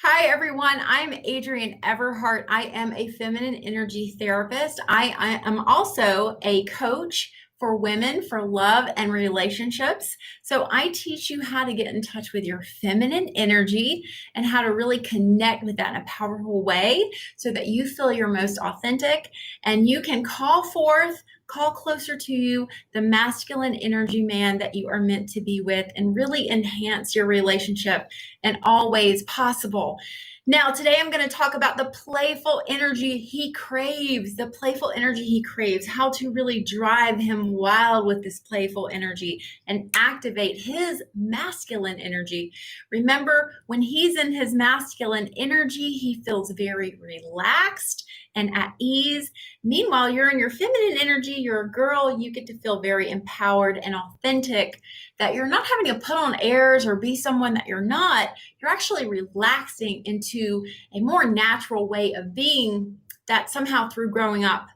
Hi, everyone. I'm Adrienne Everheart. I am a feminine energy therapist. I am also a coach for women for love and relationships. So I teach you how to get in touch with your feminine energy and how to really connect with that in a powerful way so that you feel your most authentic and you can call closer to you the masculine energy man that you are meant to be with and really enhance your relationship in all ways possible. Now, today I'm going to talk about the playful energy he craves, how to really drive him wild with this playful energy and activate his masculine energy. Remember, when he's in his masculine energy, he feels very relaxed and at ease. Meanwhile, you're in your feminine energy, you're a girl, you get to feel very empowered and authentic, that you're not having to put on airs or be someone that you're not. You're actually relaxing into a more natural way of being that somehow through growing up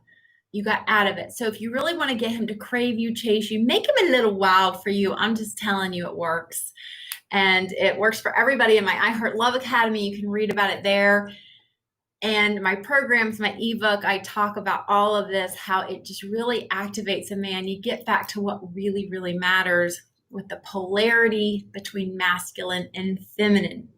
you got out of it. So if you really want to get him to crave you, chase you, make him a little wild for you, I'm just telling you it works. And it works for everybody in my I Heart Love Academy. You can read about it there. And my programs, my ebook, I talk about all of this, how it just really activates a man. You get back to what really, really matters with the polarity between masculine and feminine.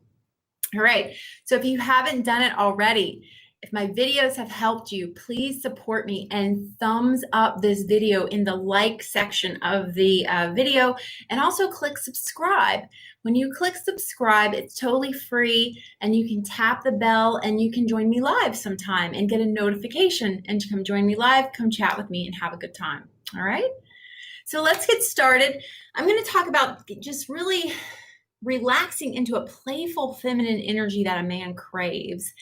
All right. So if you haven't done it already, if my videos have helped you, please support me and thumbs up this video in the like section of the video, and also click subscribe. When you click subscribe, it's totally free, and you can tap the bell and you can join me live sometime and get a notification and come join me live, come chat with me and have a good time. All right. So let's get started. I'm going to talk about just really relaxing into a playful feminine energy that a man craves,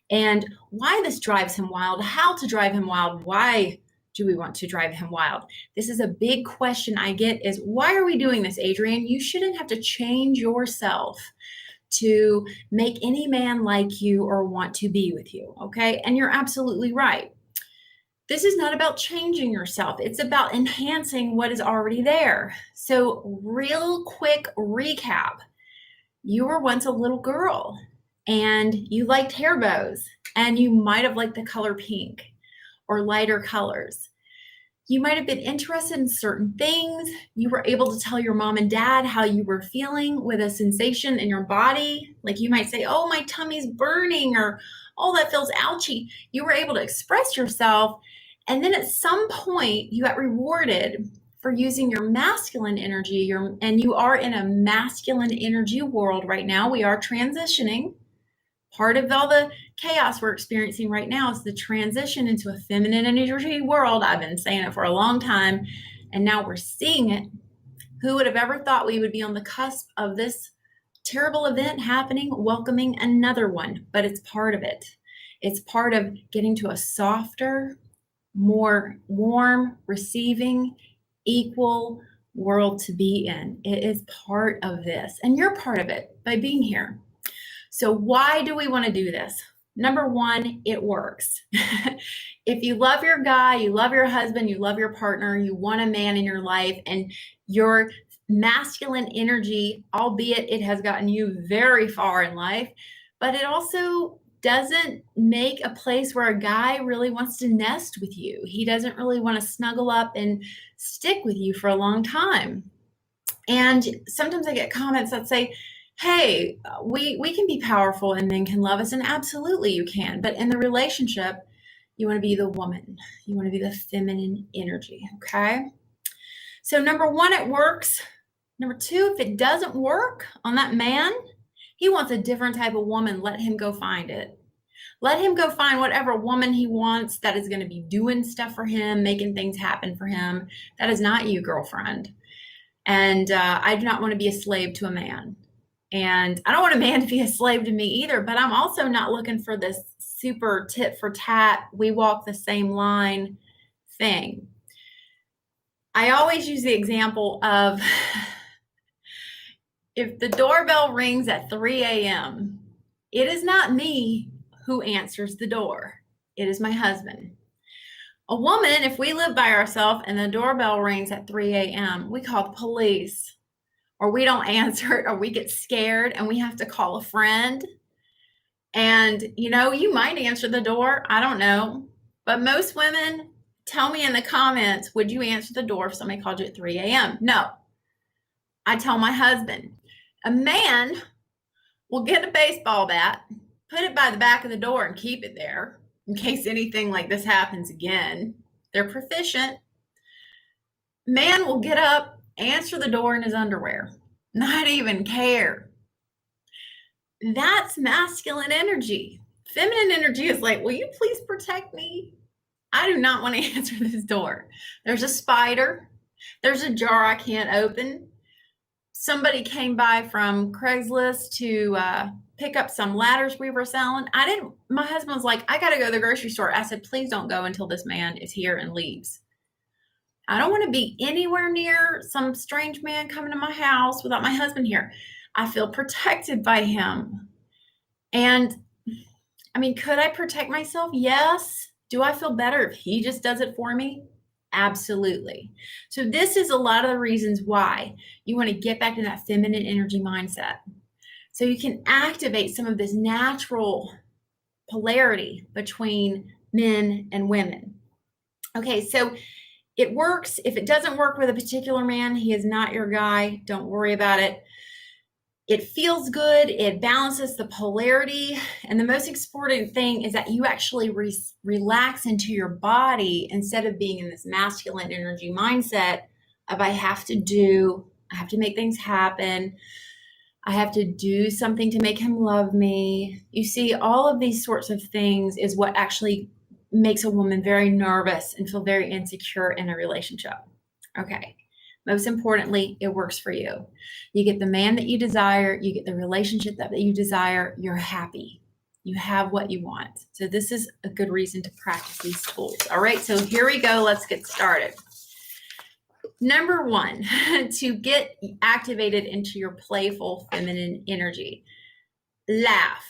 and why this drives him wild, how to drive him wild, why do we want to drive him wild? This is a big question I get is, why are we doing this, Adrienne? You shouldn't have to change yourself to make any man like you or want to be with you, okay? And you're absolutely right. This is not about changing yourself. It's about enhancing what is already there. So real quick recap. You were once a little girl and you liked hair bows, and you might have liked the color pink or lighter colors. You might have been interested in certain things. You were able to tell your mom and dad how you were feeling with a sensation in your body. Like you might say, oh, my tummy's burning, or oh, that feels ouchy. You were able to express yourself. And then at some point you got rewarded for using your masculine energy, and you are in a masculine energy world right now. We are transitioning. Part of all the chaos we're experiencing right now is the transition into a feminine energy world. I've been saying it for a long time, and now we're seeing it. Who would have ever thought we would be on the cusp of this terrible event happening, welcoming another one? But it's part of it. It's part of getting to a softer, more warm, receiving, equal world to be in. It is part of this, and you're part of it by being here. So why do we want to do this? Number one, it works. If you love your guy, you love your husband, you love your partner, you want a man in your life, and your masculine energy, albeit it has gotten you very far in life, but it also doesn't make a place where a guy really wants to nest with you. He doesn't really want to snuggle up and stick with you for a long time. And sometimes I get comments that say, hey, we can be powerful and men can love us, and absolutely you can. But in the relationship, you want to be the woman. You want to be the feminine energy, okay? So number one, it works. Number two, if it doesn't work on that man, he wants a different type of woman. Let him go find it. Let him go find whatever woman he wants that is going to be doing stuff for him, making things happen for him. That is not you, girlfriend. And I do not want to be a slave to a man. And I don't want a man to be a slave to me either, but I'm also not looking for this super tit for tat, we walk the same line thing. I always use the example of if the doorbell rings at 3 a.m., it is not me who answers the door. It is my husband. A woman, if we live by ourselves and the doorbell rings at 3 a.m., we call the police, or we don't answer it, or we get scared and we have to call a friend. And, you might answer the door. I don't know. But most women, tell me in the comments, would you answer the door if somebody called you at 3 a.m.? No. I tell my husband, a man will get a baseball bat, put it by the back of the door and keep it there in case anything like this happens again. They're proficient. Man will get up, answer the door in his underwear, not even care. That's masculine energy. Feminine energy is like, will you please protect me? I do not want to answer this door. There's a spider. There's a jar I can't open. Somebody came by from Craigslist to pick up some ladders we were selling. My husband was like, I got to go to the grocery store. I said, please don't go until this man is here and leaves. I don't want to be anywhere near some strange man coming to my house without my husband here. I feel protected by him. And could I protect myself? Yes. Do I feel better if he just does it for me? Absolutely. So this is a lot of the reasons why you want to get back to that feminine energy mindset. So you can activate some of this natural polarity between men and women. Okay, so it works. If it doesn't work with a particular man, he is not your guy. Don't worry about it. It feels good. It balances the polarity. And the most important thing is that you actually relax into your body instead of being in this masculine energy mindset of I have to make things happen. I have to do something to make him love me. You see, all of these sorts of things is what actually makes a woman very nervous and feel very insecure in a relationship. Okay. Most importantly, it works for you. You get the man that you desire. You get the relationship that you desire. You're happy. You have what you want. So this is a good reason to practice these tools. All right, so here we go. Let's get started. Number one, to get activated into your playful feminine energy, laugh.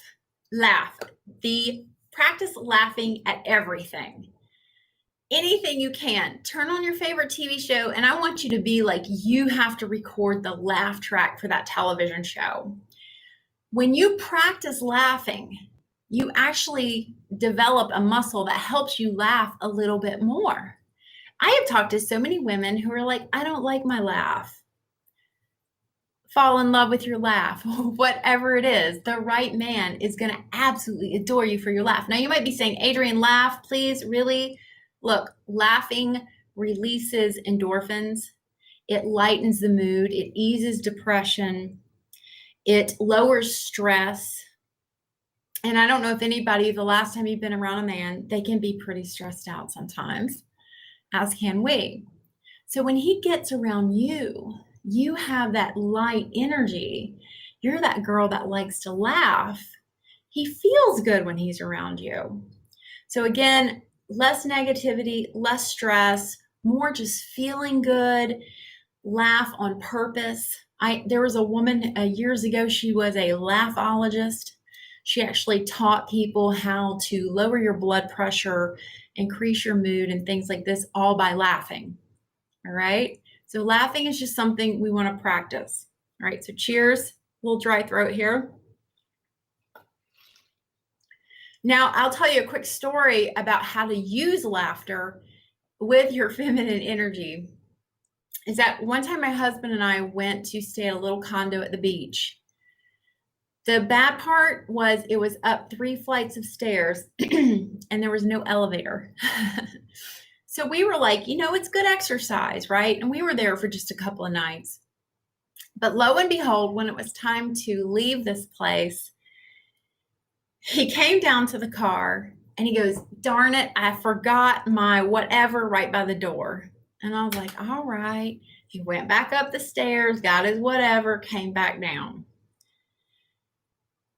Practice laughing at everything. Anything you can. Turn on your favorite TV show, and I want you to be like you have to record the laugh track for that television show. When you practice laughing, you actually develop a muscle that helps you laugh a little bit more. I have talked to so many women who are like, I don't like my laugh. Fall in love with your laugh, whatever it is. The right man is going to absolutely adore you for your laugh. Now, you might be saying, Adrienne, laugh, please, really? Look, laughing releases endorphins. It lightens the mood. It eases depression. It lowers stress. And I don't know if anybody, the last time you've been around a man, they can be pretty stressed out sometimes, as can we. So when he gets around you, you have that light energy. You're that girl that likes to laugh. He feels good when he's around you. So again, less negativity, less stress, more just feeling good, laugh on purpose. There was a woman years ago, she was a laughologist. She actually taught people how to lower your blood pressure, increase your mood, and things like this, all by laughing. All right. So laughing is just something we want to practice. All right. So cheers. A little dry throat here. Now, I'll tell you a quick story about how to use laughter with your feminine energy. Is that one time my husband and I went to stay at a little condo at the beach. The bad part was it was up 3 flights of stairs and there was no elevator. So we were like, it's good exercise, right? And we were there for just a couple of nights. But lo and behold, when it was time to leave this place, he came down to the car and he goes, darn it, I forgot my whatever right by the door. And I was like, all right. He went back up the stairs, got his whatever, came back down.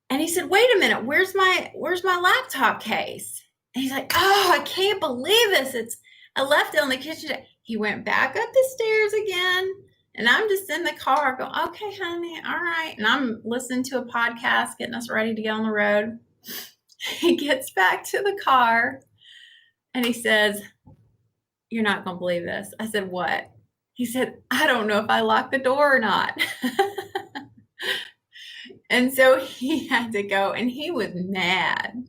And he said, wait a minute, where's my laptop case? And he's like, oh, I can't believe this. I left it on the kitchen. He went back up the stairs again. And I'm just in the car going, okay, honey, all right. And I'm listening to a podcast, getting us ready to get on the road. He gets back to the car and he says, you're not going to believe this. I said, what? He said, I don't know if I locked the door or not. And so he had to go and he was mad.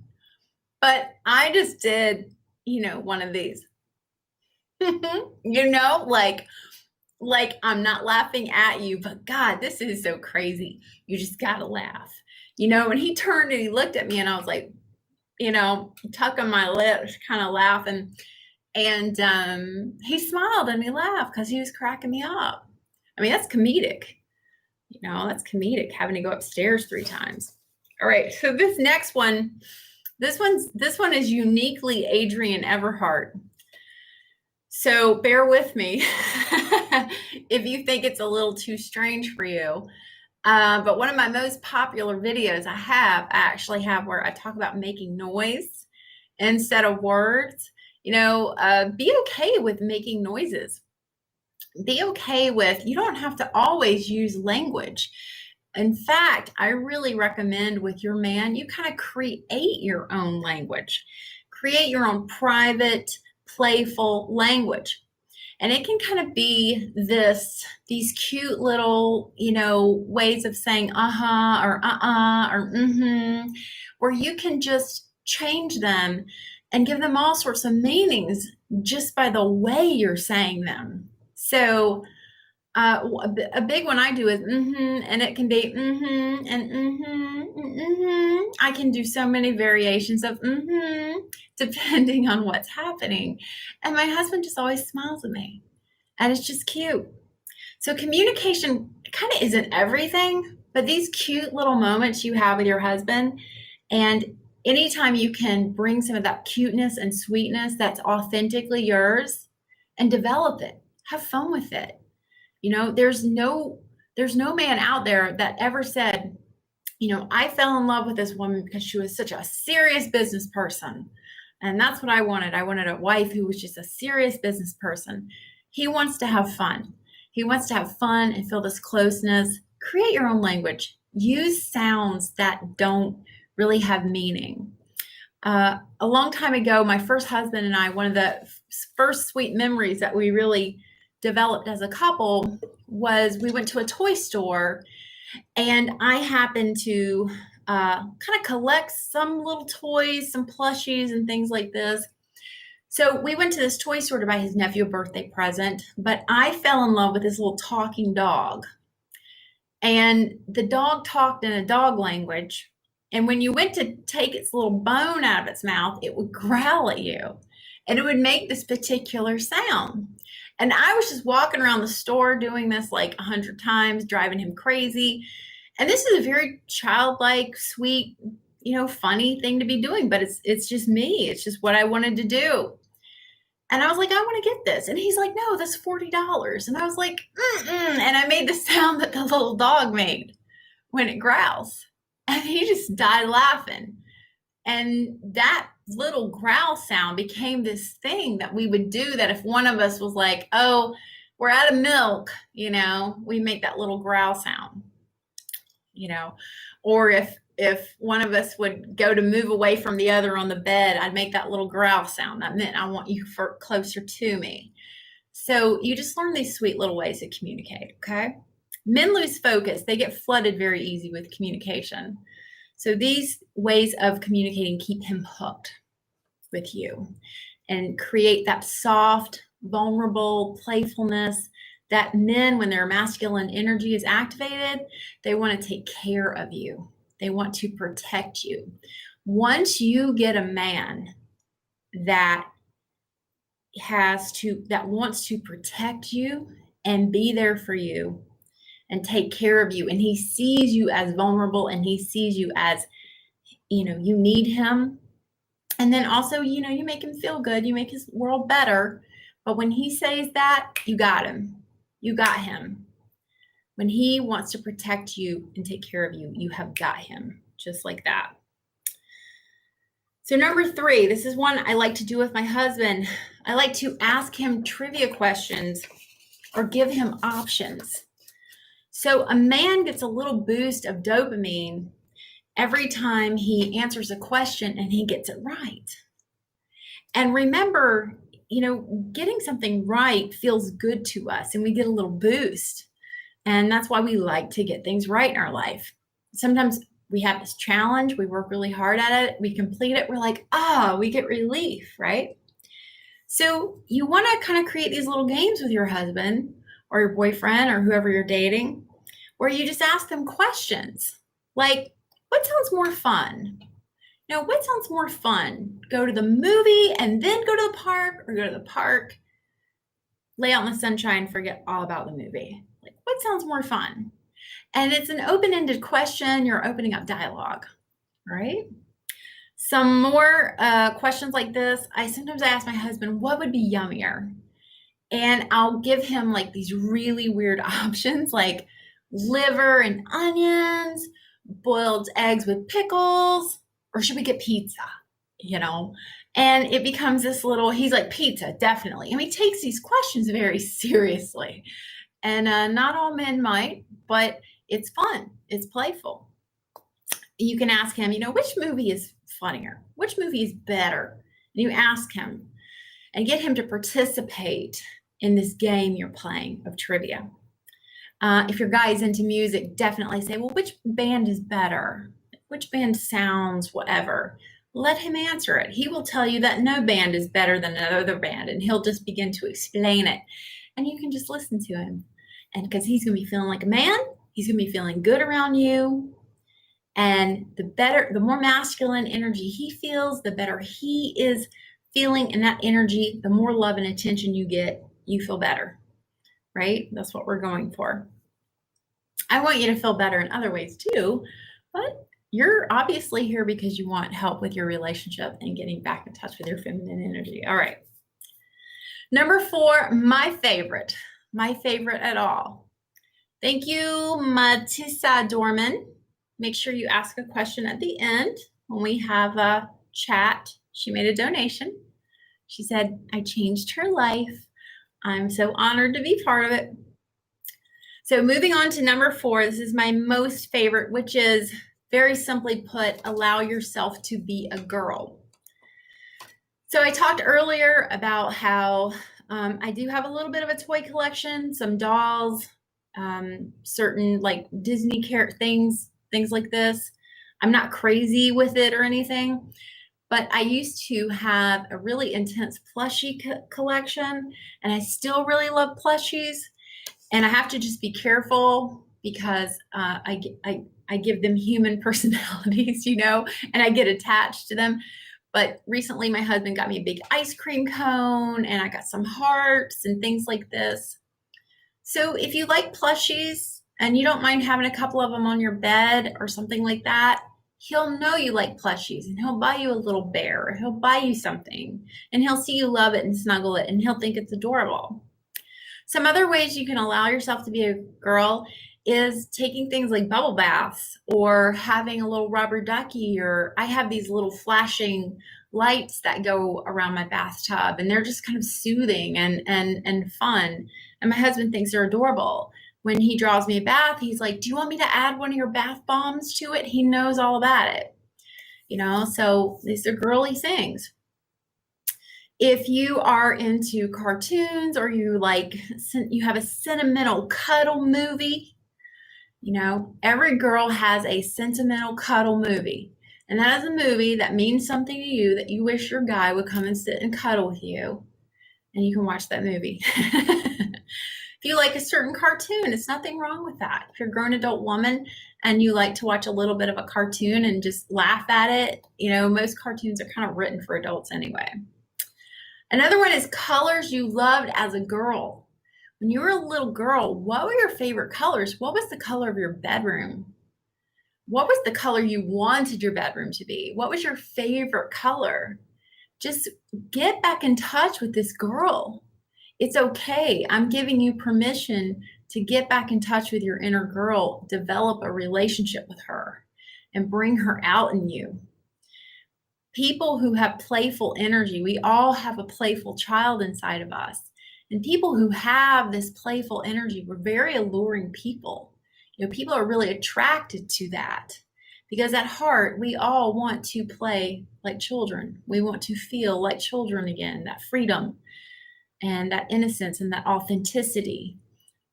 But I just did, one of these, like I'm not laughing at you, but God, this is so crazy. You just gotta laugh. When he turned and he looked at me and I was like, tucking my lips, kind of laughing. And he smiled and he laughed because he was cracking me up. I mean, that's comedic. That's comedic, having to go upstairs 3 times. All right, so this next one, this one is uniquely Adrienne Everheart. So bear with me if you think it's a little too strange for you. But one of my most popular videos I actually have where I talk about making noise instead of words. Be okay with making noises. Be okay with, you don't have to always use language. In fact, I really recommend with your man, you kind of create your own language. Create your own private, playful language. And it can kind of be these cute little, ways of saying uh-huh or uh-uh or mm-hmm, where you can just change them and give them all sorts of meanings just by the way you're saying them. So a big one I do is mm-hmm, and it can be mm-hmm and mm-hmm, mm-hmm. I can do so many variations of mm-hmm depending on what's happening. And my husband just always smiles at me. And it's just cute. So communication kind of isn't everything, but these cute little moments you have with your husband, and anytime you can bring some of that cuteness and sweetness that's authentically yours and develop it, have fun with it. There's no man out there that ever said, I fell in love with this woman because she was such a serious business person. And that's what I wanted. I wanted a wife who was just a serious business person. He wants to have fun. He wants to have fun and feel this closeness. Create your own language. Use sounds that don't really have meaning. A long time ago, my first husband and I, one of the first sweet memories that we really developed as a couple was we went to a toy store, and I happened to kind of collect some little toys, some plushies and things like this. So we went to this toy store to buy his nephew a birthday present, but I fell in love with this little talking dog. And the dog talked in a dog language. And when you went to take its little bone out of its mouth, it would growl at you. And it would make this particular sound. And I was just walking around the store doing this like 100 times, driving him crazy. And this is a very childlike, sweet, funny thing to be doing, but it's just me. It's just what I wanted to do. And I was like, I want to get this. And he's like, no, that's $40. And I was like, and I made the sound that the little dog made when it growls. And he just died laughing. And that little growl sound became this thing that we would do, that if one of us was like, oh, we're out of milk, we make that little growl sound, or if one of us would go to move away from the other on the bed, I'd make that little growl sound. That meant I want you closer to me. So you just learn these sweet little ways to communicate, okay? Men lose focus. They get flooded very easy with communication. So these ways of communicating keep him hooked with you and create that soft, vulnerable playfulness that men, when their masculine energy is activated, they want to take care of you. They want to protect you. Once you get a man that wants to protect you and be there for you and take care of you, and he sees you as vulnerable, and he sees you as, you need him. And then also, you make him feel good. You make his world better. But when he says that, you got him. You got him. When he wants to protect you and take care of you, you have got him, just like that. So number 3, this is one I like to do with my husband. I like to ask him trivia questions or give him options. So a man gets a little boost of dopamine every time he answers a question and he gets it right. And remember, getting something right feels good to us, and we get a little boost. And that's why we like to get things right in our life. Sometimes we have this challenge, we work really hard at it, we complete it, we're like, we get relief, right? So you want to kind of create these little games with your husband or your boyfriend or whoever you're dating, where you just ask them questions like, what sounds more fun? What sounds more fun? Go to the movie and then go to the park, or go to the park, lay out in the sunshine, forget all about the movie? Like, what sounds more fun? And it's an open-ended question. You're opening up dialogue, right? Some more questions like this. I sometimes ask my husband, what would be yummier? And I'll give him like these really weird options, like liver and onions, boiled eggs with pickles, or should we get pizza? And it becomes this little, he's like, pizza, definitely. And he takes these questions very seriously. And not all men might, but it's fun. It's playful. You can ask him, which movie is funnier? Which movie is better? And you ask him and get him to participate in this game you're playing of trivia. If your guy is into music, definitely say, well, which band is better? Which band sounds whatever? Let him answer it. He will tell you that no band is better than another band, and he'll just begin to explain it. And you can just listen to him. And because he's going to be feeling like a man, he's going to be feeling good around you. And the more masculine energy he feels, the better he is feeling in that energy. The more love and attention you get, you feel better, right? That's what we're going for. I want you to feel better in other ways too, but you're obviously here because you want help with your relationship and getting back in touch with your feminine energy. All right. Number 4, my favorite at all. Thank you, Matissa Dorman. Make sure you ask a question at the end when we have a chat. She made a donation. She said, I changed her life. I'm so honored to be part of it. So moving on to number 4, this is my most favorite, which is very simply put, allow yourself to be a girl. So I talked earlier about how I do have a little bit of a toy collection, some dolls, certain like Disney things like this. I'm not crazy with it or anything, but I used to have a really intense plushie collection, and I still really love plushies. And I have to just be careful because I give them human personalities, and I get attached to them. But recently my husband got me a big ice cream cone, and I got some hearts and things like this. So if you like plushies and you don't mind having a couple of them on your bed or something like that, he'll know you like plushies, and he'll buy you a little bear, or he'll buy you something, and he'll see you love it and snuggle it, and he'll think it's adorable. Some other ways you can allow yourself to be a girl is taking things like bubble baths, or having a little rubber ducky, or I have these little flashing lights that go around my bathtub, and they're just kind of soothing and fun. And my husband thinks they're adorable. When he draws me a bath, he's like, do you want me to add one of your bath bombs to it? He knows all about it. So these are girly things. If you are into cartoons, or you have a sentimental cuddle movie, every girl has a sentimental cuddle movie. And that is a movie that means something to you, that you wish your guy would come and sit and cuddle with you. And you can watch that movie. If you like a certain cartoon, it's nothing wrong with that. If you're a grown adult woman and you like to watch a little bit of a cartoon and just laugh at it, most cartoons are kind of written for adults anyway. Another one is colors you loved as a girl. When you were a little girl, what were your favorite colors? What was the color of your bedroom? What was the color you wanted your bedroom to be? What was your favorite color? Just get back in touch with this girl. It's okay. I'm giving you permission to get back in touch with your inner girl, develop a relationship with her, and bring her out in you. People who have playful energy, we all have a playful child inside of us. And people who have this playful energy, we're very alluring people. People are really attracted to that, because at heart, we all want to play like children. We want to feel like children again, that freedom and that innocence and that authenticity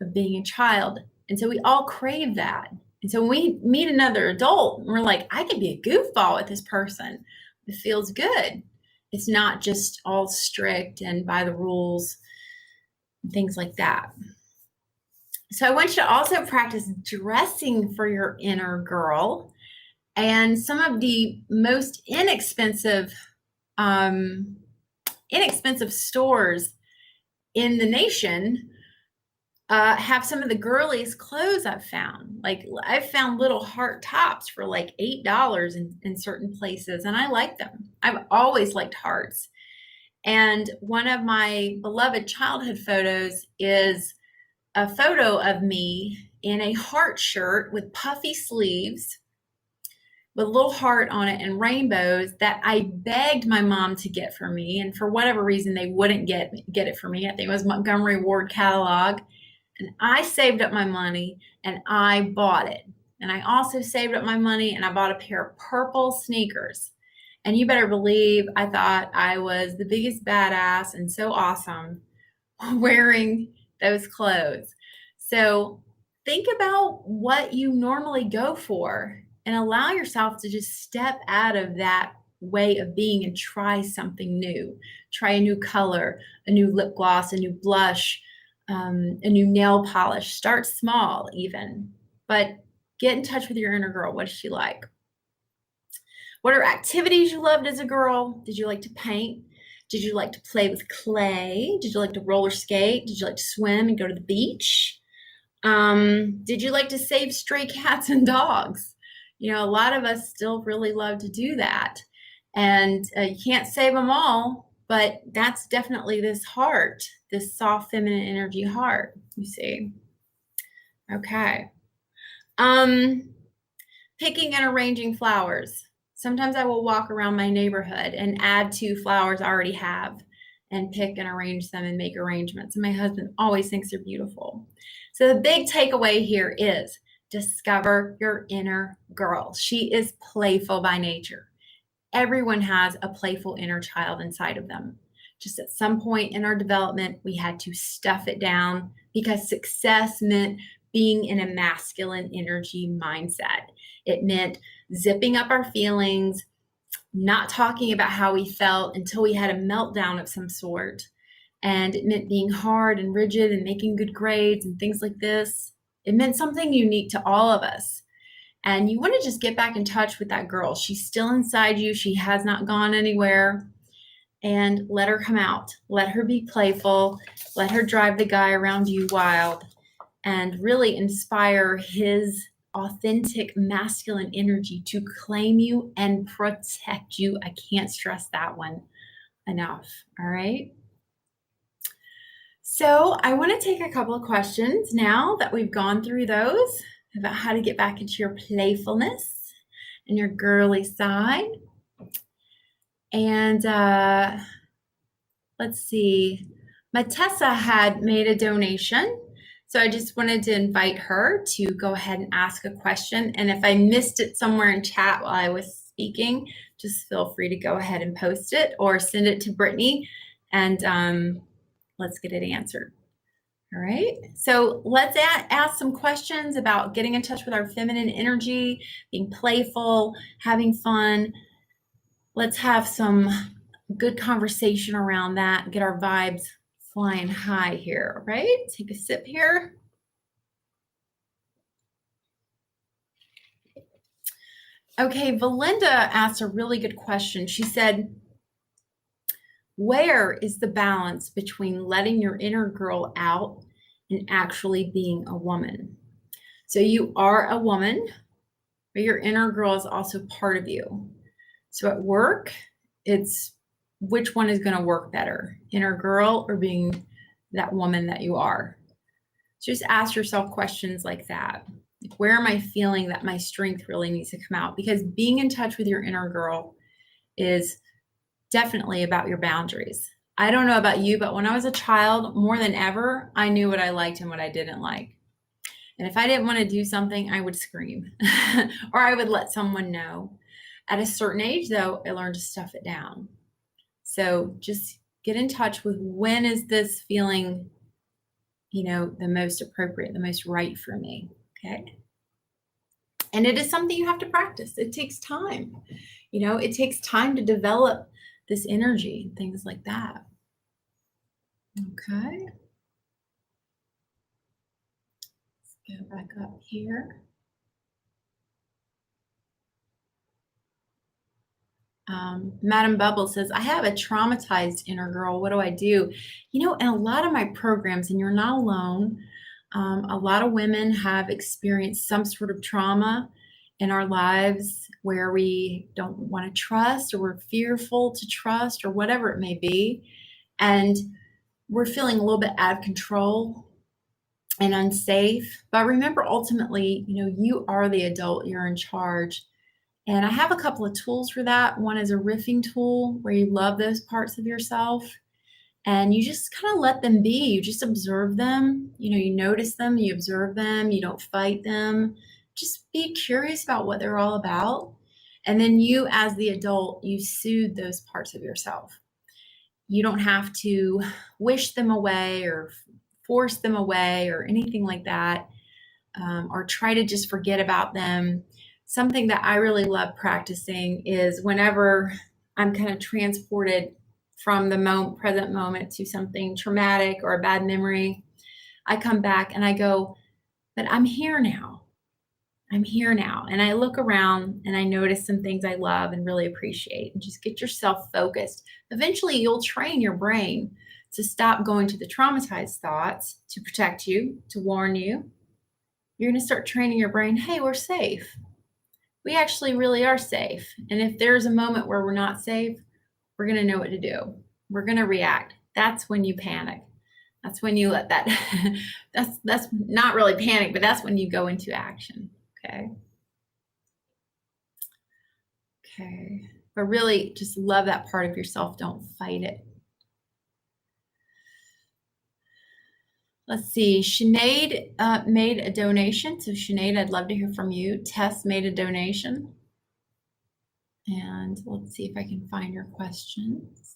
of being a child. And so we all crave that. And so when we meet another adult, we're like, I can be a goofball with this person. It feels good. It's not just all strict and by the rules and things like that. So I want you to also practice dressing for your inner girl. And some of the most inexpensive stores in the nation have some of the girliest clothes I've found. Like I've found little heart tops for like $8 in certain places, and I like them. I've always liked hearts. And one of my beloved childhood photos is a photo of me in a heart shirt with puffy sleeves with a little heart on it and rainbows that I begged my mom to get for me. And for whatever reason, they wouldn't get it for me. I think it was Montgomery Ward catalog. And I saved up my money and I bought it. And I also saved up my money and I bought a pair of purple sneakers. And you better believe I thought I was the biggest badass and so awesome wearing those clothes. So think about what you normally go for and allow yourself to just step out of that way of being and try something new. Try a new color, a new lip gloss, a new blush, a new nail polish. Start small even, but get in touch with your inner girl. What does she like? What are activities you loved as a girl? Did you like to paint? Did you like to play with clay? Did you like to roller skate? Did you like to swim and go to the beach? Did you like to save stray cats and dogs? You know, a lot of us still really love to do that. And you can't save them all, but that's definitely this heart, this soft feminine energy heart, you see. Okay. Picking and arranging flowers. Sometimes I will walk around my neighborhood and add to flowers I already have and pick and arrange them and make arrangements. And my husband always thinks they're beautiful. So the big takeaway here is discover your inner girl. She is playful by nature. Everyone has a playful inner child inside of them. Just at some point in our development, we had to stuff it down because success meant being in a masculine energy mindset. It meant zipping up our feelings, not talking about how we felt until we had a meltdown of some sort. And it meant being hard and rigid and making good grades and things like this. It meant something unique to all of us. And you want to just get back in touch with that girl. She's still inside you. She has not gone anywhere. And let her come out. Let her be playful. Let her drive the guy around you wild and really inspire his authentic masculine energy to claim you and protect you. I can't stress that one enough. All right. So I want to take a couple of questions now that we've gone through those about how to get back into your playfulness and your girly side. And let's see. Matessa had made a donation. So I just wanted to invite her to go ahead and ask a question. And if I missed it somewhere in chat while I was speaking, just feel free to go ahead and post it or send it to Brittany and let's get it answered. All right. So let's ask some questions about getting in touch with our feminine energy, being playful, having fun. Let's have some good conversation around that, get our vibes flying high here, right? Take a sip here. Okay, Valinda asked a really good question. She said, where is the balance between letting your inner girl out and actually being a woman? So you are a woman, but your inner girl is also part of you. So at work, it's which one is going to work better, inner girl or being that woman that you are? So just ask yourself questions like that. Like, where am I feeling that my strength really needs to come out? Because being in touch with your inner girl is definitely about your boundaries. I don't know about you, but when I was a child, more than ever, I knew what I liked and what I didn't like. And if I didn't want to do something, I would scream or I would let someone know. At a certain age, though, I learned to stuff it down. So just get in touch with when is this feeling, the most appropriate, the most right for me. Okay. And it is something you have to practice. It takes time. It takes time to develop this energy and things like that. Okay. Let's go back up here. Madam Bubble says, I have a traumatized inner girl. What do I do? In a lot of my programs, and you're not alone, a lot of women have experienced some sort of trauma in our lives where we don't want to trust, or we're fearful to trust, or whatever it may be. And we're feeling a little bit out of control and unsafe. But remember, ultimately, you are the adult, you're in charge. And I have a couple of tools for that. One is a riffing tool where you love those parts of yourself and you just kind of let them be. You just observe them. You notice them, you observe them, you don't fight them. Just be curious about what they're all about. And then you, as the adult, you soothe those parts of yourself. You don't have to wish them away or force them away or anything like that, or try to just forget about them. Something that I really love practicing is whenever I'm kind of transported from the present moment to something traumatic or a bad memory, I come back and I go, but I'm here now. I'm here now. And I look around and I notice some things I love and really appreciate, and just get yourself focused. Eventually you'll train your brain to stop going to the traumatized thoughts to protect you, to warn you. You're going to start training your brain, hey, we're safe. We actually really are safe. And if there's a moment where we're not safe, we're going to know what to do. We're going to react. That's when you panic. That's when you let that, that's not really panic, but that's when you go into action. Okay. Okay. But really just love that part of yourself. Don't fight it. Let's see. Sinead made a donation. So Sinead, I'd love to hear from you. Tess made a donation. And let's see if I can find your questions.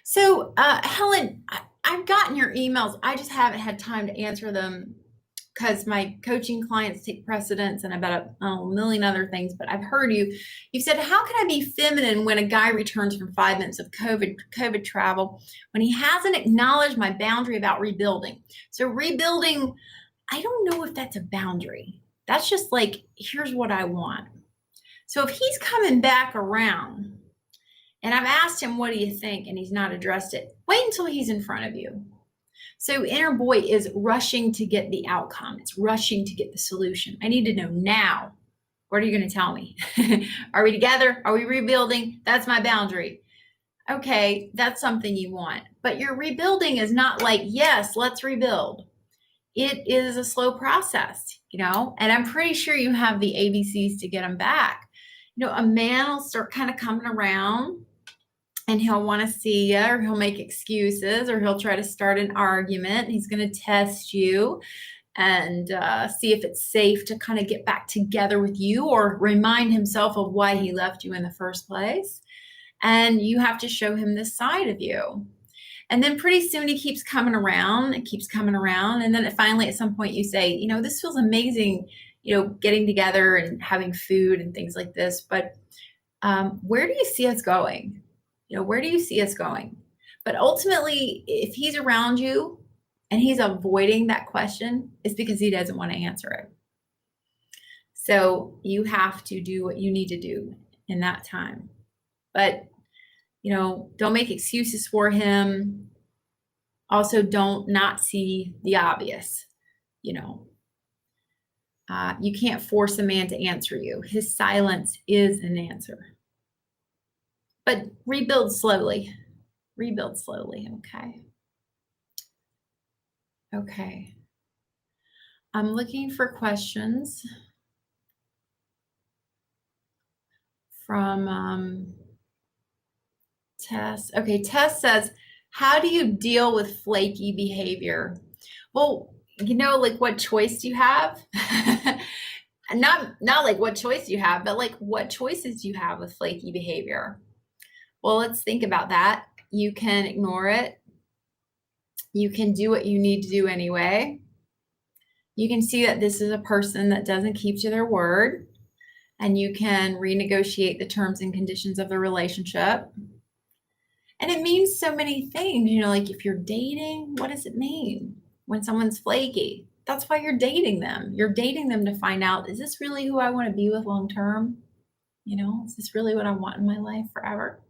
So Helen, I've gotten your emails. I just haven't had time to answer them because my coaching clients take precedence and about a million other things. But I've heard you said, how can I be feminine when a guy returns from 5 months of COVID travel, when he hasn't acknowledged my boundary about rebuilding? So rebuilding, I don't know if that's a boundary. That's just like, here's what I want. So if he's coming back around and I've asked him, what do you think? And he's not addressed it, wait until he's in front of you. So inner boy is rushing to get the outcome. It's rushing to get the solution. I need to know now. What are you going to tell me? Are we together? Are we rebuilding? That's my boundary. Okay, that's something you want. But your rebuilding is not like, yes, let's rebuild. It is a slow process, and I'm pretty sure you have the ABCs to get them back. A man will start kind of coming around and he'll want to see you, or he'll make excuses, or he'll try to start an argument. He's going to test you and see if it's safe to kind of get back together with you, or remind himself of why he left you in the first place. And you have to show him this side of you. And then pretty soon he keeps coming around. It keeps coming around. And then finally at some point you say, this feels amazing, getting together and having food and things like this. But where do you see us going? Where do you see us going? But ultimately, if he's around you and he's avoiding that question, it's because he doesn't want to answer it. So you have to do what you need to do in that time. But, don't make excuses for him. Also, don't not see the obvious. You can't force a man to answer you. His silence is an answer. But rebuild slowly. Rebuild slowly. Okay. Okay. I'm looking for questions from Tess. Okay, Tess says, how do you deal with flaky behavior? Well, like, what choice do you have? not like what choice do you have, but like, what choices do you have with flaky behavior? Well, let's think about that. You can ignore it. You can do what you need to do anyway. You can see that this is a person that doesn't keep to their word, and you can renegotiate the terms and conditions of the relationship. And it means so many things, like if you're dating, what does it mean when someone's flaky? That's why you're dating them. You're dating them to find out, is this really who I want to be with long term? Is this really what I want in my life forever?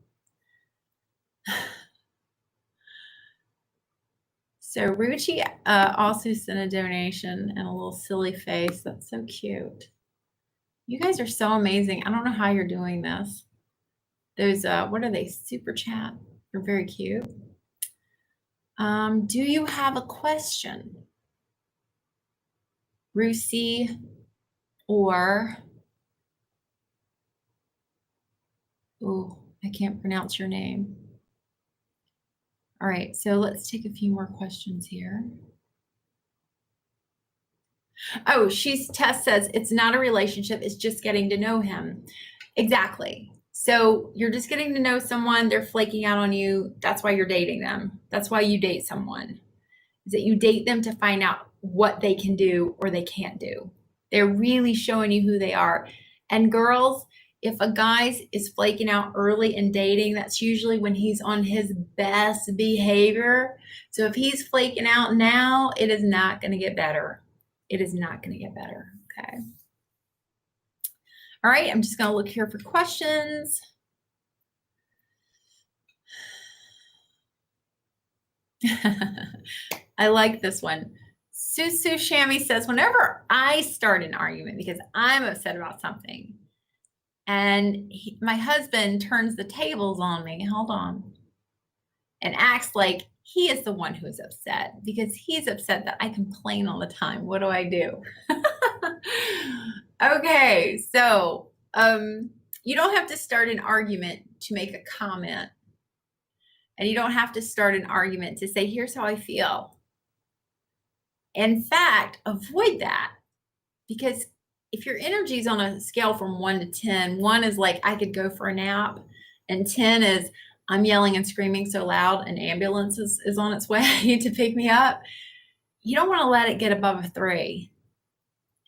So Ruchi also sent a donation and a little silly face. That's so cute. You guys are so amazing. I don't know how you're doing this. Those, what are they? Super chat. They're very cute. Do you have a question? Rusi or, oh, I can't pronounce your name. All right, so let's take a few more questions here. Oh, Tess says, it's not a relationship, it's just getting to know him. Exactly. So you're just getting to know someone, they're flaking out on you. That's why you're dating them. That's why you date someone, is that you date them to find out what they can do or they can't do. They're really showing you who they are. And girls, if a guy is flaking out early in dating, that's usually when he's on his best behavior. So if he's flaking out now, it is not going to get better. It is not going to get better. Okay. All right. I'm just going to look here for questions. I like this one. Susu Shami says, whenever I start an argument because I'm upset about something, and my husband turns the tables on me, hold on, and acts like he is the one who's upset because he's upset that I complain all the time. What do I do? Okay, so you don't have to start an argument to make a comment. And you don't have to start an argument to say, here's how I feel. In fact, avoid that, because if your energy is on a scale from 1 to 10, 1 is like, I could go for a nap, and 10 is, I'm yelling and screaming so loud an ambulance is on its way to pick me up. You don't want to let it get above a 3.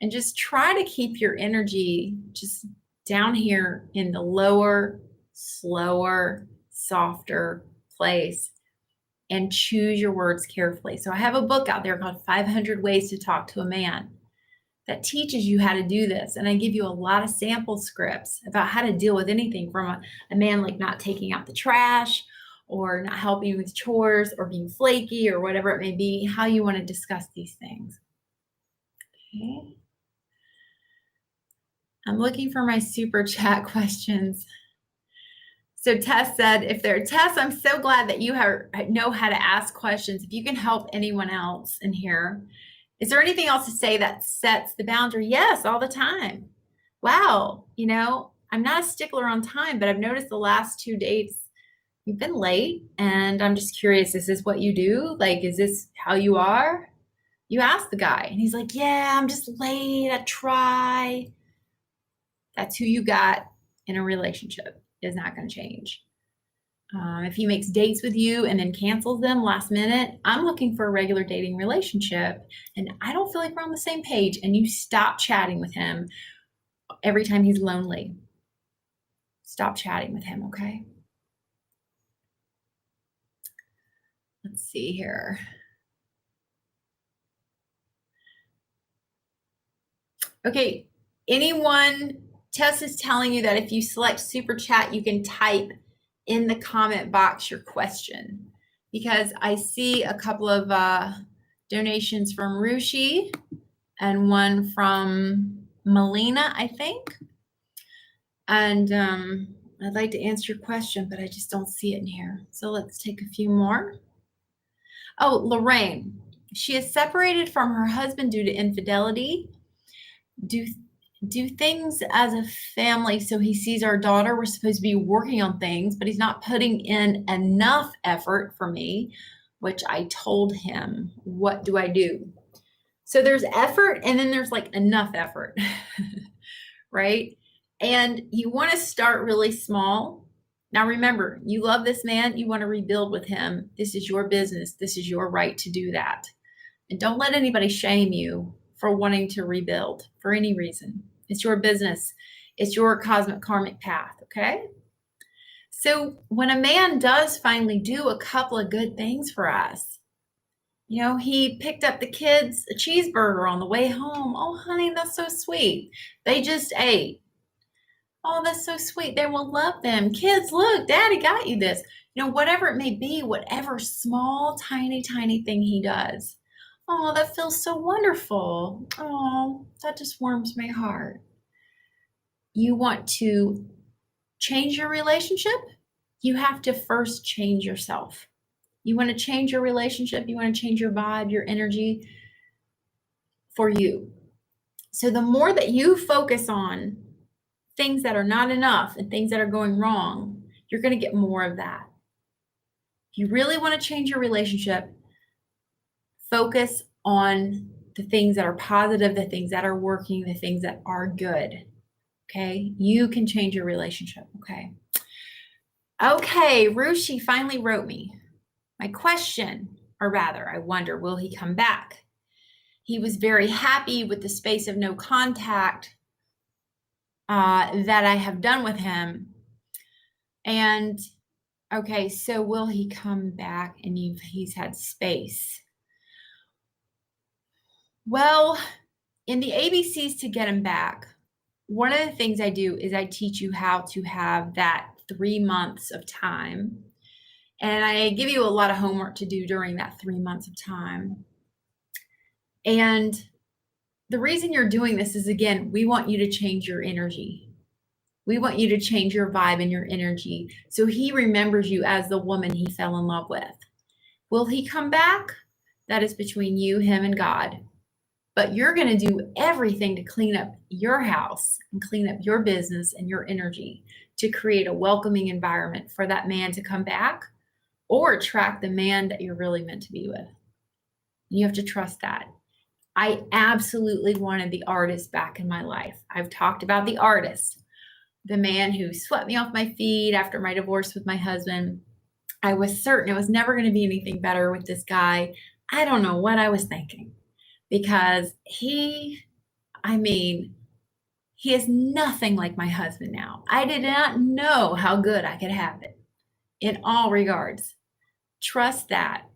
And just try to keep your energy just down here in the lower, slower, softer place, and choose your words carefully. So I have a book out there called 500 Ways to Talk to a Man that teaches you how to do this. And I give you a lot of sample scripts about how to deal with anything from a man like not taking out the trash or not helping with chores or being flaky or whatever it may be, how you want to discuss these things. Okay. I'm looking for my super chat questions. So Tess said, Tess, I'm so glad that you know how to ask questions. If you can help anyone else in here, is there anything else to say that sets the boundary? Yes, all the time. Wow. I'm not a stickler on time, but I've noticed the last 2 dates, you've been late. And I'm just curious, is this what you do? Like, is this how you are? You ask the guy and he's like, yeah, I'm just late. I try. That's who you got in a relationship. Is not going to change. If he makes dates with you and then cancels them last minute, I'm looking for a regular dating relationship and I don't feel like we're on the same page, and you stop chatting with him every time he's lonely. Stop chatting with him, okay? Let's see here. Okay, Tess is telling you that if you select super chat, you can type in the comment box your question, because I see a couple of donations from Rushi and one from Melina, I think. And I'd like to answer your question, but I just don't see it in here. So let's take a few more. Oh, Lorraine. She is separated from her husband due to infidelity. Do things as a family so he sees our daughter. We're supposed to be working on things, but he's not putting in enough effort for me, which I told him. What do I do? So there's effort, and then there's like enough effort, right? And you want to start really small Now remember, you love this man, you want to rebuild with him. This is your business. This is your right to do that. And don't let anybody shame you for wanting to rebuild for any reason. It's your business. It's your cosmic karmic path, okay? So when a man does finally do a couple of good things for us, he picked up the kids a cheeseburger on the way home. Oh, honey, that's so sweet. They just ate. Oh, that's so sweet. They will love them. Kids, look, daddy got you this. Whatever it may be, whatever small, tiny, tiny thing he does. Oh, that feels so wonderful. Oh, that just warms my heart. You want to change your relationship? You have to first change yourself. You want to change your relationship. You want to change your vibe, your energy for you. So the more that you focus on things that are not enough and things that are going wrong, you're going to get more of that. If you really want to change your relationship, focus on the things that are positive, the things that are working, the things that are good. Okay? You can change your relationship. Okay. Okay, Rushi finally wrote me. My question, or rather, I wonder, will he come back? He was very happy with the space of no contact that I have done with him. And okay, so will he come back and he's had space? Well, in the ABCs to get him back, one of the things I do is I teach you how to have that 3 months of time. And I give you a lot of homework to do during that 3 months of time. And the reason you're doing this is, again, we want you to change your energy. We want you to change your vibe and your energy so he remembers you as the woman he fell in love with. Will he come back? That is between you, him, and God. But you're going to do everything to clean up your house and clean up your business and your energy to create a welcoming environment for that man to come back or attract the man that you're really meant to be with. You have to trust that. I absolutely wanted the artist back in my life. I've talked about the artist, the man who swept me off my feet after my divorce with my husband. I was certain it was never going to be anything better with this guy. I don't know what I was thinking, because he is nothing like my husband now. I did not know how good I could have it in all regards. Trust that.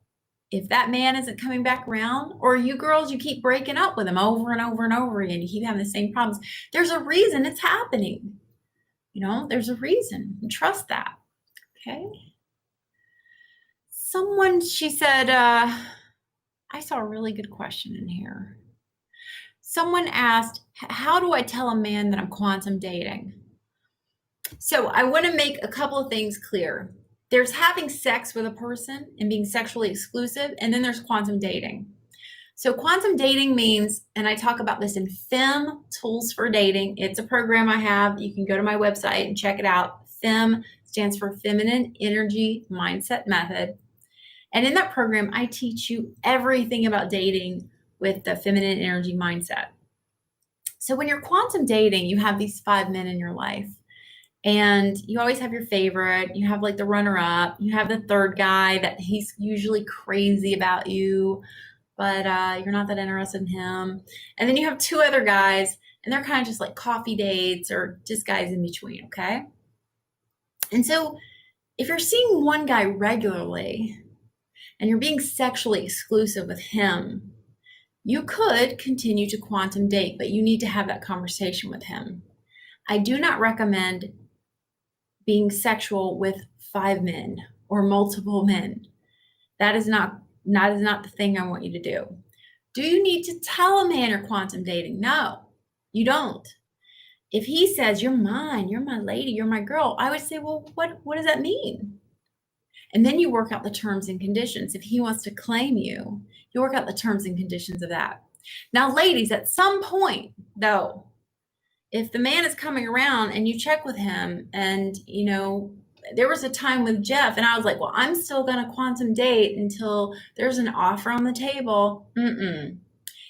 If that man isn't coming back around, or you girls, you keep breaking up with him over and over and over again, you keep having the same problems, there's a reason it's happening. There's a reason. And trust that. Okay. She said, I saw a really good question in here. Someone asked, how do I tell a man that I'm quantum dating? So I want to make a couple of things clear. There's having sex with a person and being sexually exclusive, and then there's quantum dating. So quantum dating means, and I talk about this in FEM, Tools for Dating. It's a program I have. You can go to my website and check it out. FEM stands for Feminine Energy Mindset Method. And in that program, I teach you everything about dating with the feminine energy mindset. So when you're quantum dating, you have these 5 men in your life. And you always have your favorite. You have like the runner-up. You have the third guy that he's usually crazy about you, but you're not that interested in him. And then you have 2 other guys, and they're kind of just like coffee dates or just guys in between, okay? And so if you're seeing one guy regularly and you're being sexually exclusive with him, you could continue to quantum date, but you need to have that conversation with him. I do not recommend being sexual with 5 men or multiple men. That is not the thing I want you to do. Do you need to tell a man you're quantum dating? No, you don't. If he says, you're mine, you're my lady, you're my girl, I would say, well, what does that mean? And then you work out the terms and conditions. If he wants to claim you, you work out the terms and conditions of that. Now, ladies, at some point, though, if the man is coming around and you check with him, and, there was a time with Jeff and I was like, well, I'm still going to quantum date until there's an offer on the table.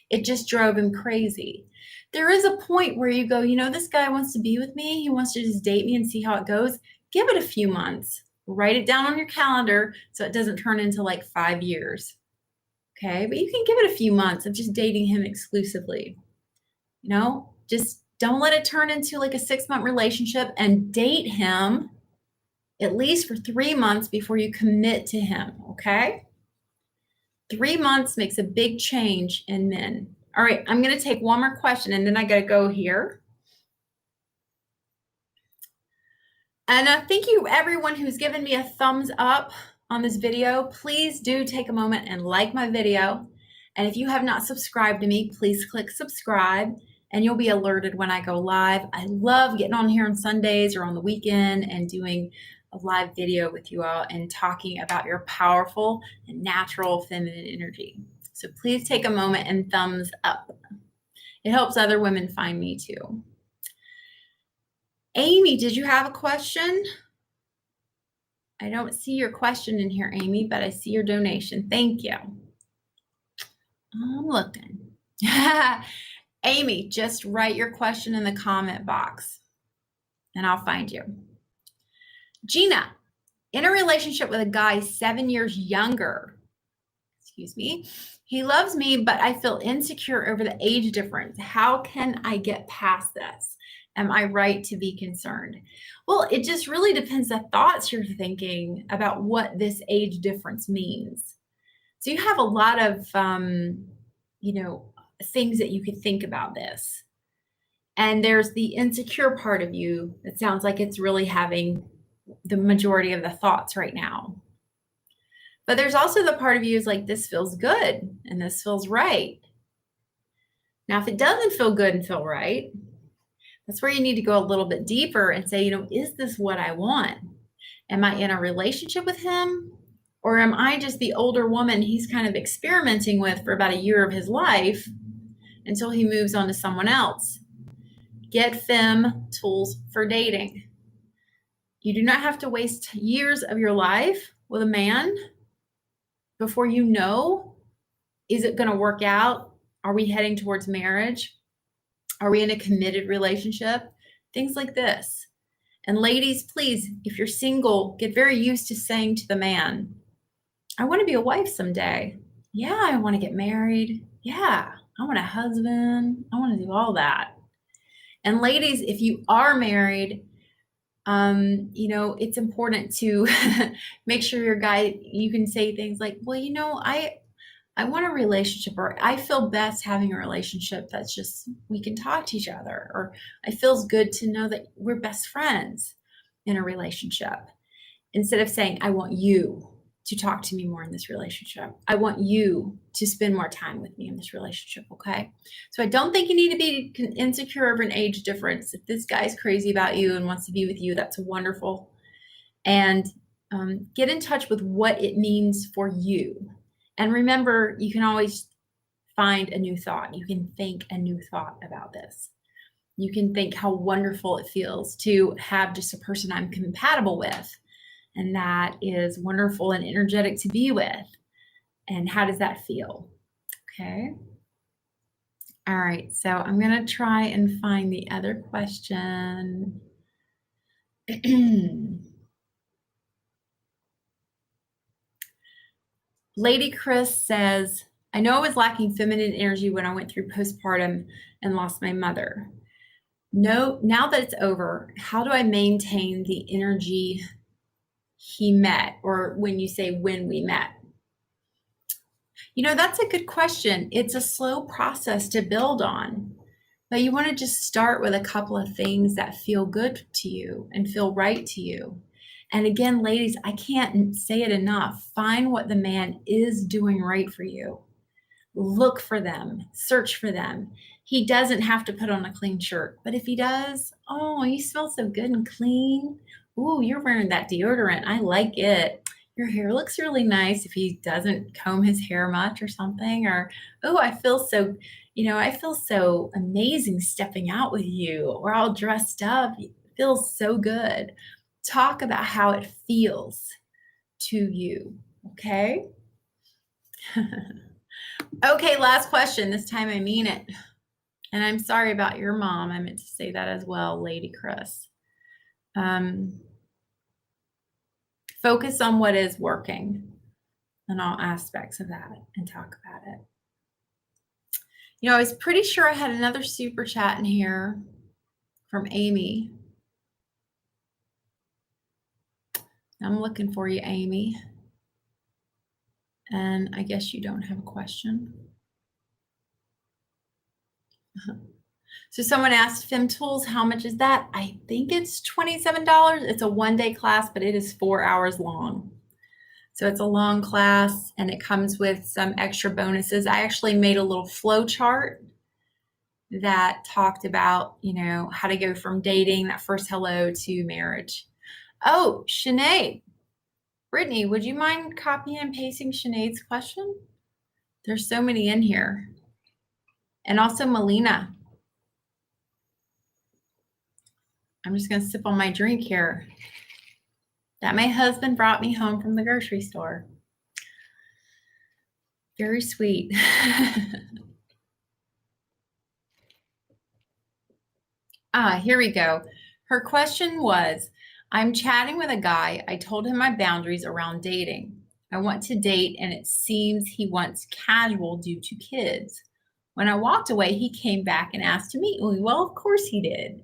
It just drove him crazy. There is a point where you go, this guy wants to be with me. He wants to just date me and see how it goes. give it a few months. Write it down on your calendar so it doesn't turn into like 5 years. Okay, but you can give it a few months of just dating him exclusively. You know, just don't let it turn into like a 6-month relationship, and date him at least for 3 months before you commit to him, okay? 3 months makes a big change in men. All right, I'm going to take one more question and then I got to go here. And thank you everyone who's given me a thumbs up on this video. Please do take a moment and like my video. And if you have not subscribed to me, please click subscribe and you'll be alerted when I go live. I love getting on here on Sundays or on the weekend and doing a live video with you all and talking about your powerful and natural feminine energy. So please take a moment and thumbs up. It helps other women find me too. Amy, did you have a question? I don't see your question in here, Amy, but I see your donation. Thank you. I'm looking. Amy, just write your question in the comment box and I'll find you. Gina, in a relationship with a guy 7 years younger, excuse me, he loves me, but I feel insecure over the age difference. How can I get past this? Am I right to be concerned? Well, it just really depends the thoughts you're thinking about what this age difference means. So you have a lot of, things that you could think about this. And there's the insecure part of you that sounds like it's really having the majority of the thoughts right now. But there's also the part of you is like, this feels good and this feels right. Now, if it doesn't feel good and feel right, that's where you need to go a little bit deeper and say, is this what I want? Am I in a relationship with him? Or am I just the older woman he's kind of experimenting with for about a year of his life until he moves on to someone else? Get femme tools for dating. You do not have to waste years of your life with a man before you know, is it going to work out? Are we heading towards marriage? Are we in a committed relationship? Things like this. And ladies, please, if you're single, get very used to saying to the man, I want to be a wife someday. Yeah, I want to get married. Yeah, I want a husband. I want to do all that. And ladies, if you are married, it's important to make sure your guy, you can say things like, well, I want a relationship, or I feel best having a relationship that's just, we can talk to each other, or it feels good to know that we're best friends in a relationship. Instead of saying, I want you to talk to me more in this relationship. I want you to spend more time with me in this relationship, okay? So I don't think you need to be insecure over an age difference. If this guy's crazy about you and wants to be with you, that's wonderful. And get in touch with what it means for you. And remember, you can always find a new thought. You can think a new thought about this. You can think how wonderful it feels to have just a person I'm compatible with. And that is wonderful and energetic to be with. And how does that feel? Okay. All right. So I'm going to try and find the other question. Lady Chris says, I know I was lacking feminine energy when I went through postpartum and lost my mother. No, now that it's over, how do I maintain the energy he met, or when you say when we met? That's a good question. It's a slow process to build on, but you want to just start with a couple of things that feel good to you and feel right to you. And again, ladies, I can't say it enough. Find what the man is doing right for you. Look for them, search for them. He doesn't have to put on a clean shirt, but if he does, oh, you smell so good and clean. Ooh, you're wearing that deodorant. I like it. Your hair looks really nice if he doesn't comb his hair much or something. Or, oh, I feel so amazing stepping out with you. We're all dressed up. It feels so good. Talk about how it feels to you, okay? Okay, last question. This time I mean it. And I'm sorry about your mom. I meant to say that as well, Lady Chris. Focus on what is working and all aspects of that and talk about it. You know, I was pretty sure I had another super chat in here from Amy. I'm looking for you, Amy. And I guess you don't have a question. So someone asked FemTools, how much is that? I think it's $27. It's a one-day class, but it is 4 hours long. So it's a long class and it comes with some extra bonuses. I actually made a little flow chart that talked about, you know, how to go from dating, that first hello, to marriage. Oh, Sinead. Brittany, would you mind copying and pasting Sinead's question? There's so many in here. And also Melina. I'm just going to sip on my drink here that my husband brought me home from the grocery store. Very sweet. Here we go. Her question was, I'm chatting with a guy. I told him my boundaries around dating. I want to date, and it seems he wants casual due to kids. When I walked away, he came back and asked to meet me. Well, of course he did.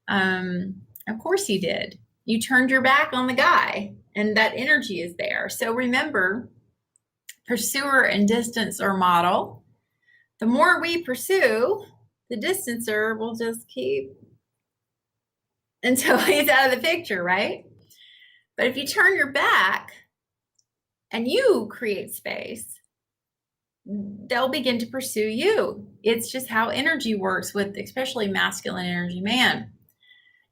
Of course he did. You turned your back on the guy, and that energy is there. So remember, pursuer and distancer model. The more we pursue, the distancer will just keep until he's out of the picture, right? But if you turn your back and you create space, they'll begin to pursue you. It's just how energy works with especially masculine energy man.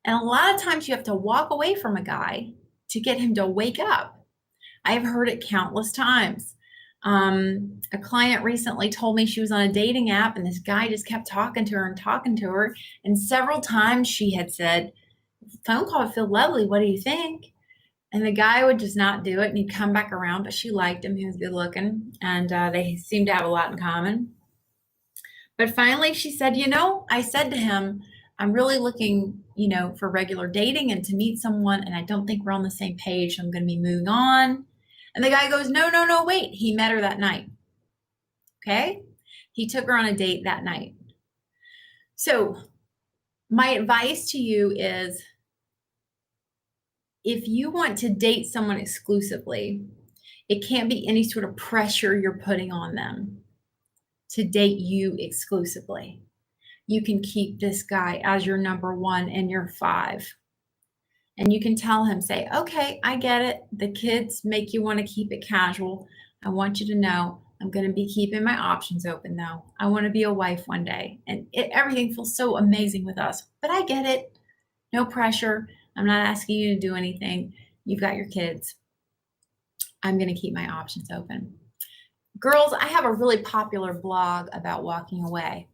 And a lot of times you have to walk away from a guy to get him to wake up. I've heard it countless times. A client recently told me she was on a dating app and this guy just kept talking to her. And several times she had said, phone call would feel lovely. What do you think? And the guy would just not do it. And he'd come back around, but she liked him. He was good looking. And they seemed to have a lot in common. But finally she said, you know, I said to him, I'm really looking, you know, for regular dating and to meet someone. And I don't think we're on the same page. I'm going to be moving on. And the guy goes, no, wait. He met her that night. Okay. He took her on a date that night. So my advice to you is, if you want to date someone exclusively, it can't be any sort of pressure you're putting on them to date you exclusively. You can keep this guy as your number one and your 5. And you can tell him, say, okay, I get it. The kids make you want to keep it casual. I want you to know I'm going to be keeping my options open, though. I want to be a wife one day. And everything feels so amazing with us. But I get it. No pressure. I'm not asking you to do anything. You've got your kids. I'm going to keep my options open. Girls, I have a really popular blog about walking away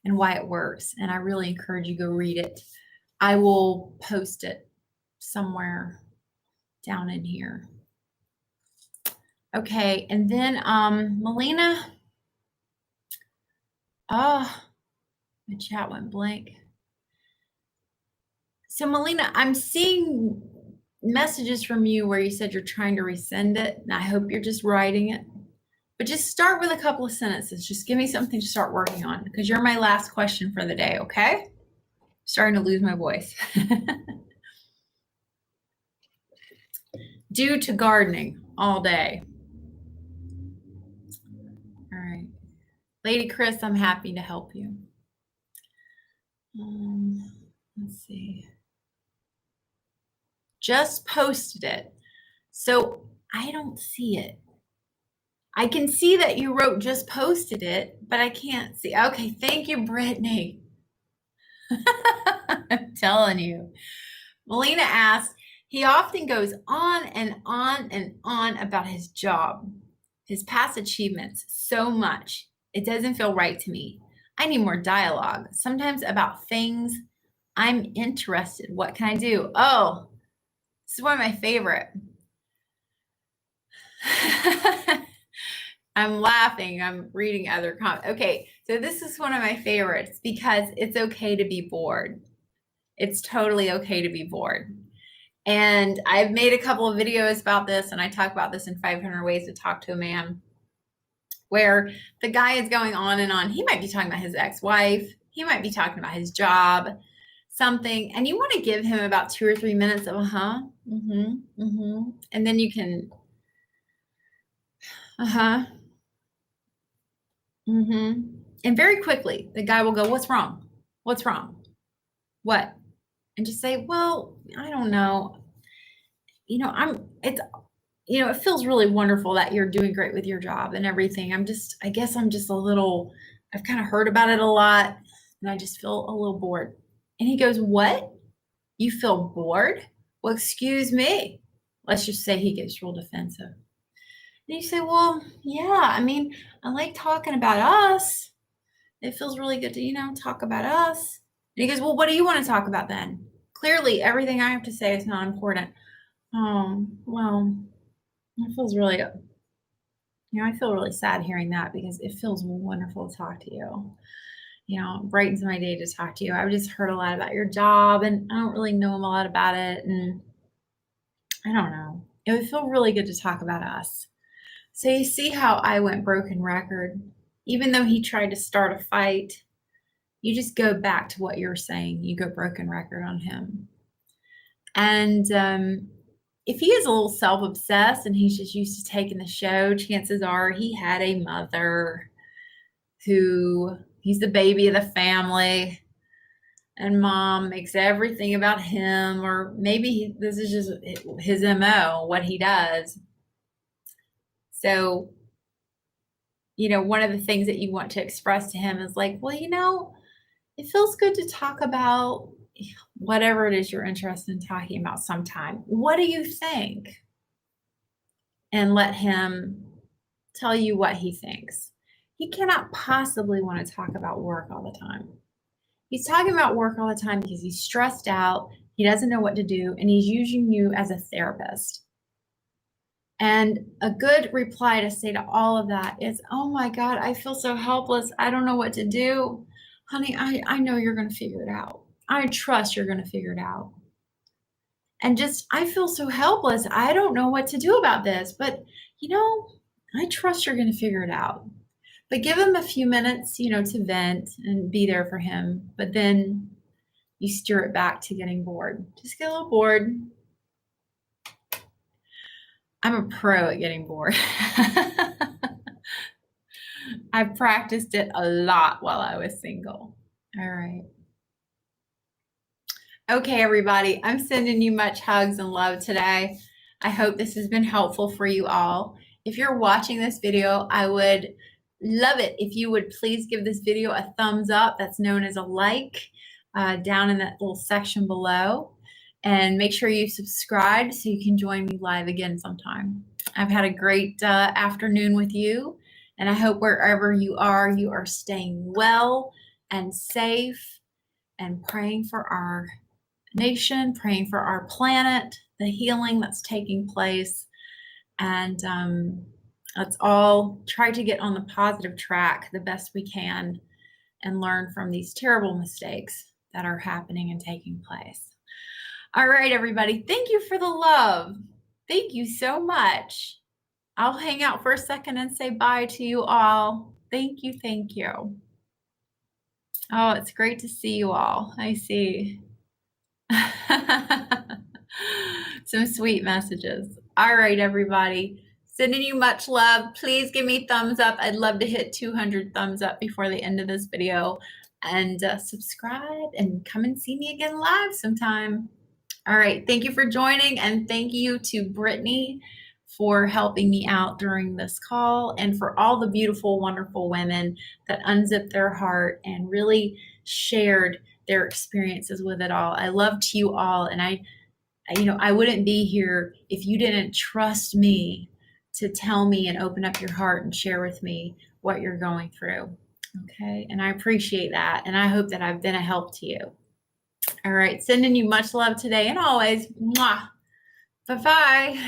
and why it works. And I really encourage you to go read it. I will post it somewhere down in here. Okay, and then Melina. Oh, my chat went blank. So Melina, I'm seeing messages from you where you said you're trying to resend it, and I hope you're just writing it. But just start with a couple of sentences. Just give me something to start working on, because you're my last question for the day, okay? Starting to lose my voice. Due to gardening all day. All right. Lady Chris, I'm happy to help you. Let's see. Just posted it. So I don't see it. I can see that you wrote just posted it, but I can't see. Okay, thank you, Brittany. I'm telling you. Melina asked, he often goes on and on and on about his job, his past achievements, so much. It doesn't feel right to me. I need more dialogue, sometimes about things I'm interested. What can I do? Oh, this is one of my favorite. I'm laughing. I'm reading other comments. Okay, so this is one of my favorites because it's okay to be bored. It's totally okay to be bored. And I've made a couple of videos about this, and I talk about this in 500 Ways to Talk to a Man, where the guy is going on and on. He might be talking about his ex-wife. He might be talking about his job, something. And you want to give him about 2 or 3 minutes of, and then you can, And very quickly, the guy will go, what's wrong? What's wrong? What? And just say, well, I don't know. It feels really wonderful that you're doing great with your job and everything. I guess I'm just a little, I've kind of heard about it a lot, and I just feel a little bored. And he goes, what? You feel bored? Well, excuse me. Let's just say he gets real defensive. And you say, well, yeah, I mean, I like talking about us. It feels really good to, talk about us. And he goes, well, what do you want to talk about then? Clearly, everything I have to say is not important. Oh, well, it feels really, I feel really sad hearing that, because it feels wonderful to talk to you. It brightens my day to talk to you. I've just heard a lot about your job, and I don't really know a lot about it. And I don't know. It would feel really good to talk about us. So you see how I went broken record? Even though he tried to start a fight, you just go back to what you're saying. You go broken record on him. And if he is a little self-obsessed and he's just used to taking the show, chances are he had a mother who, he's the baby of the family, and mom makes everything about him, or maybe this is just his MO, what he does. So, one of the things that you want to express to him is like, well, it feels good to talk about whatever it is you're interested in talking about sometime. What do you think? And let him tell you what he thinks. He cannot possibly want to talk about work all the time. He's talking about work all the time because he's stressed out, he doesn't know what to do, and he's using you as a therapist. And a good reply to say to all of that is, oh my God, I feel so helpless. I don't know what to do. Honey, I know you're going to figure it out. I trust you're going to figure it out. And just, I feel so helpless. I don't know what to do about this, but I trust you're going to figure it out. But give him a few minutes, to vent and be there for him. But then you steer it back to getting bored. Just get a little bored. I'm a pro at getting bored. I practiced it a lot while I was single. All right. Okay, everybody, I'm sending you much hugs and love today. I hope this has been helpful for you all. If you're watching this video, I would love it if you would please give this video a thumbs up. That's known as a like, down in that little section below. And make sure you subscribe so you can join me live again sometime. I've had a great afternoon with you, and I hope wherever you are staying well and safe, and praying for our nation, praying for our planet, the healing that's taking place. And let's all try to get on the positive track the best we can and learn from these terrible mistakes that are happening and taking place. All right, everybody. Thank you for the love. Thank you so much. I'll hang out for a second and say bye to you all. Thank you. Thank you. Oh, it's great to see you all. I see. Some sweet messages. All right, everybody. Sending you much love. Please give me thumbs up. I'd love to hit 200 thumbs up before the end of this video. And subscribe and come and see me again live sometime. All right. Thank you for joining. And thank you to Brittany for helping me out during this call, and for all the beautiful, wonderful women that unzipped their heart and really shared their experiences with it all. I loved you all. And I wouldn't be here if you didn't trust me to tell me and open up your heart and share with me what you're going through. Okay. And I appreciate that. And I hope that I've been a help to you. All right. Sending you much love today and always. Mwah. Bye-bye.